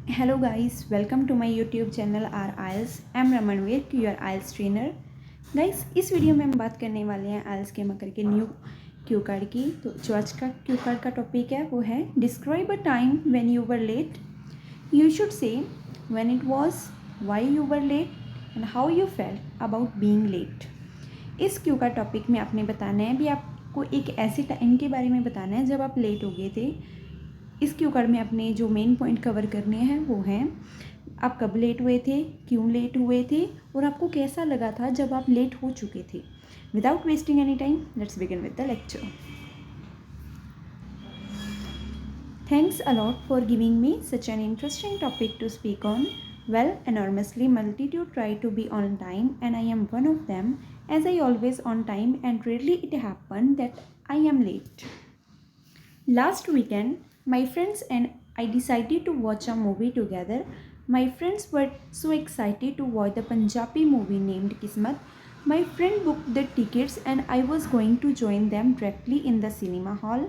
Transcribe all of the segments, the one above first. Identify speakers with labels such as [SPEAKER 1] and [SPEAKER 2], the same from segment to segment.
[SPEAKER 1] Hello guys, welcome to my YouTube channel R Ielts. I'm Ramanveer, your Ielts trainer. Guys इस video में हम बात करने वाले हैं आइल्स के मकर के न्यू क्यू कार्ड की। तो जो आज का क्यू कार्ड का टॉपिक है वो है describe a time when you were late. You should say when it was, why you were late and how you felt about being late. इस क्यू कार्ड टॉपिक में आपने बताना है भी आपको एक ऐसे टाइम के बारे में बताना है जब आप लेट हो गए थे। इस क्यू कार्ड में अपने जो मेन पॉइंट कवर करने हैं वो हैं आप कब लेट हुए थे, क्यों लेट हुए थे और आपको कैसा लगा था जब आप लेट हो चुके थे। Without wasting any time let's begin with the lecture. Thanks a lot for giving me such an interesting topic to speak on. Well, enormously multitude try to be on time and I am one of them, as I always on time and rarely it happened that I am late. Last weekend, my friends and I decided to watch a movie together. My friends were so excited to watch the Punjabi movie named Kismat. My friend booked the tickets and I was going to join them directly in the cinema hall.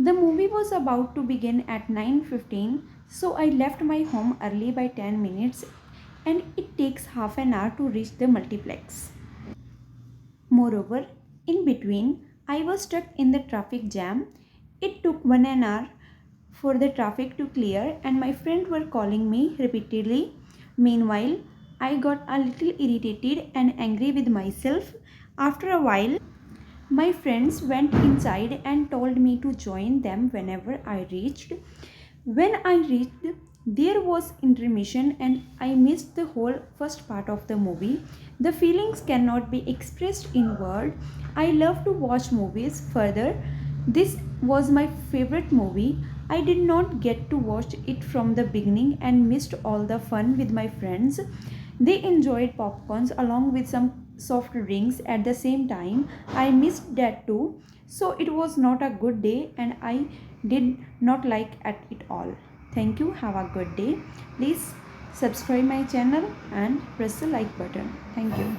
[SPEAKER 1] The movie was about to begin at 9:15, so I left my home early by 10 minutes and it takes half an hour to reach the multiplex. Moreover, in between, I was stuck in the traffic jam. It took 1 hour for the traffic to clear and my friends were calling me repeatedly. Meanwhile, I got a little irritated and angry with myself. After a while, my friends went inside and told me to join them whenever I reached. When I reached, there was intermission and I missed the whole first part of the movie. The feelings cannot be expressed in words. I love to watch movies. Further, this was my favorite movie. I did not get to watch it from the beginning and missed all the fun with my friends. They enjoyed popcorns along with some soft drinks at the same time. I missed that too. So it was not a good day and I did not like at it all. Thank you. Have a good day. Please subscribe my channel and press the like button. Thank you.